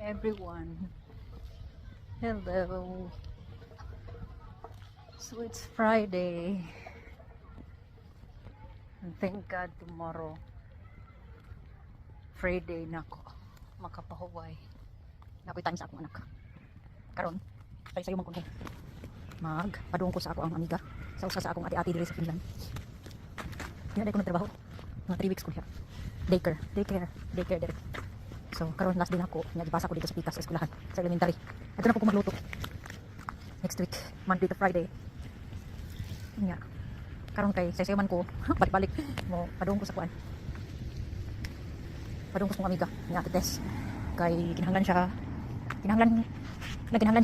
everyone. Hello. So it's Friday. And thank God tomorrow Friday na ko makapahuway. Nakoy time sa akong anak. Karon, kay sayo man ko magpadung ko sa ako ang amiga. Sa usa sa akong ati-ati diri sa Finland. Hindi ko nagtrabaho. Mga 3 weeks ko siya. Daycare dire. So, karon last din ako, nagibasa ko dito sa pikas sa eskwelahan, sa elementary. Ito na po ko magluto. Next week, Monday to Friday. Nga. Karon kay sayaman ko, balik-balik mo padung ko sa kuan. Padung ko sa kong amiga, nga Tess. Kay kinahanglan siya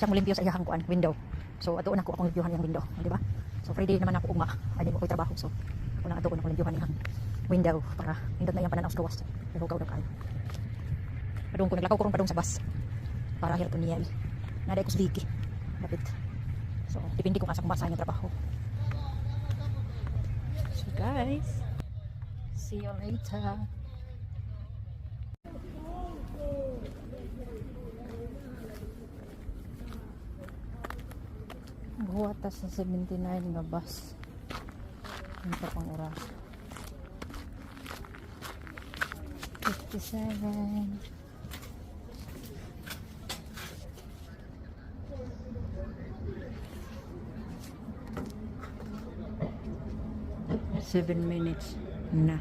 mo limpyo sa iyang kuan, window. So, atoon ako akong limpyohan yung window, di ba? So, Friday naman ako ugma, ay mo ko'y trabaho. So, ako lang atoon ako limpyohan yung window para hindot na iyang pananaw sa gawas. Pero kaw kayo. Padung ko naglakaw ko padung sa bus para hirap niya. Naday ko sa Vicky. Dapat. So, depende ko nga sa kung basa niya trabaho. So, guys, see you later. Buwatas sa 79 na bus. Ito pang oras. 57. 7 minutes na.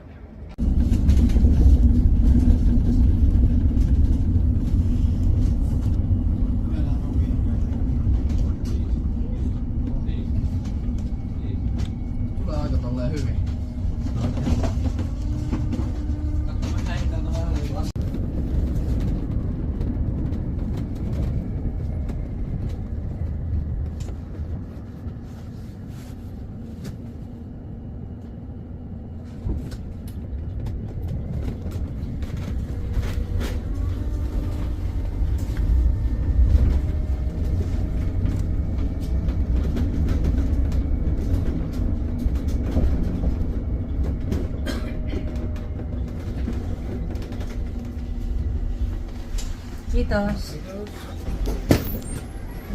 Cheetos.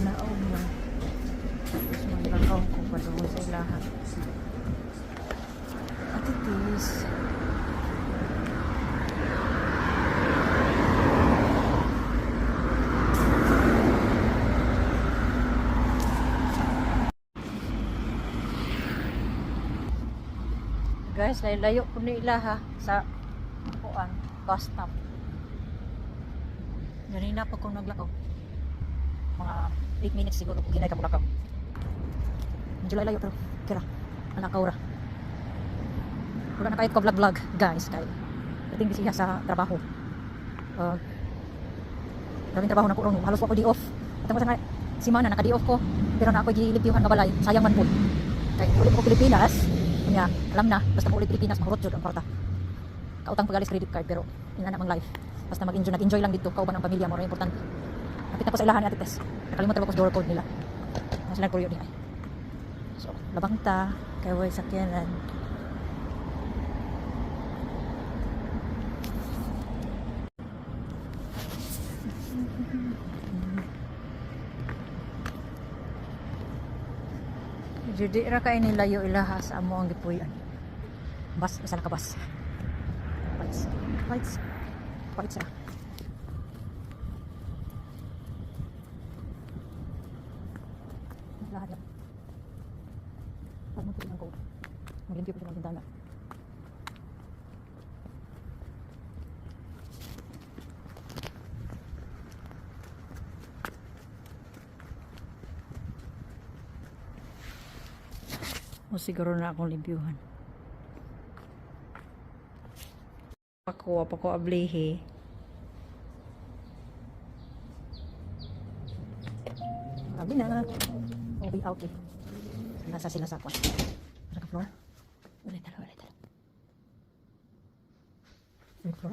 Naog na. Tapos maglakaw ko pa doon sa lahat. At itis. Guys, layo po ni ilaha sa kuan bus stop. Ganina pa kung naglakaw. Mga 8 minutes siguro kung ginay ka mulakaw. Medyo layo pero kira. Anakaw ra. Wala na kahit ko vlog guys. Kaya dating bisiya sa trabaho. Daming trabaho na po ron. Halos ako di off. At ang nga simana naka di off ko. Pero na ako gilipiuhan nga balay. Sayang man po. Kaya ulit ko Pilipinas. Kanya alam na. Basta ulit Pilipinas mahurot yun ang kwarta. Kautang pagalis credit card pero ina namang life. Basta nag-enjoy lang dito. Kauban ang pamilya mo. Rin importante. Kapit na ko sa ilahan ni Ate Tess. Nakalimutan ko sa door code nila. Nasa nag-kuryo niya. So, labang ta. Kaya way sakyanan. Jadi ra kay ni layo ilaha sa amo ang gipuy-an. Bus, isa na ka bus. Lights. Palit sila. Lahat yan. Pag magpili ng code. Maglimpyo ko ng bintana. O siguro na akong limpyuhan. Pako ablehe. Sabi na. Okay. Nasa sila sa kwan. Nasa ka floor. Ulit talo. Floor.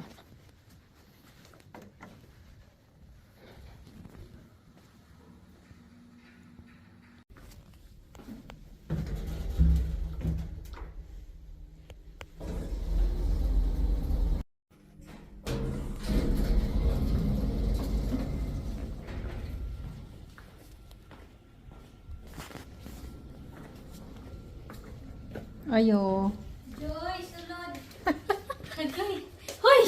Ayo. Joy, sulod. Agay. Hoy!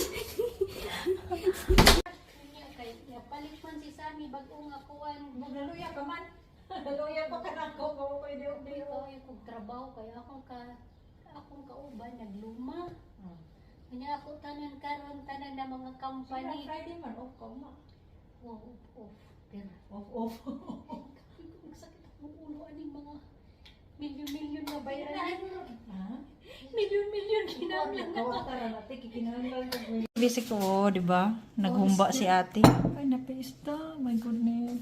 Kay napalit man si Sami bagong akuan. Maglaluya ka man. Laluya pa ka na ko. Pwede Ito ay kog trabaho kay akong kauban nagluma. Kanya ako tanan karon tanan na mga company. Friday man, off ka ma. Off. Pero Off. ang sakit ang ulo aning mga milyon-milyon na bayaran. Milyon-milyon kinahanglan na. Basic ko, di ba? Naghumba si ate. Ay, napista. My goodness.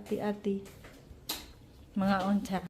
Si ate. Mga unta.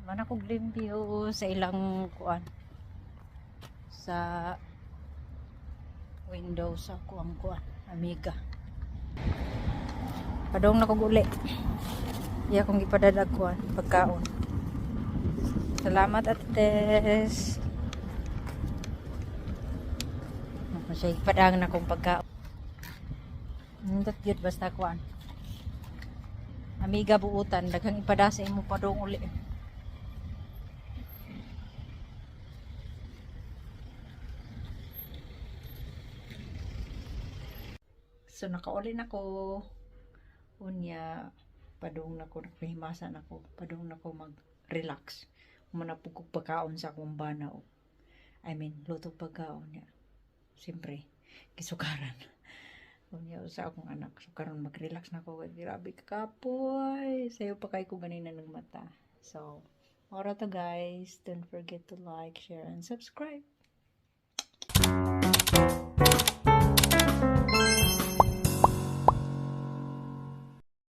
Mana kog limpyo sa ilang kuan sa window sa kuang kuan amiga. Padong na kog uli. Iya kong ipadadag kuan pagkaon. Salamat ates. Masay padang na kong pagkaon. Nindot yun basta kuan. Amiga buutan daghang ipadasa imo padong uli. So nakauli na ko unya padung na ko nagpahimasan ako padung na ko mag-relax muna po kong pagkaon sa akong banaw. I mean luto pagkaon niya siyempre kisukaran unya sa akong anak so karon mag-relax na ko grabe kapoy sayo pa kay ko ganina ng mata. So ora to guys, don't forget to like, share and subscribe.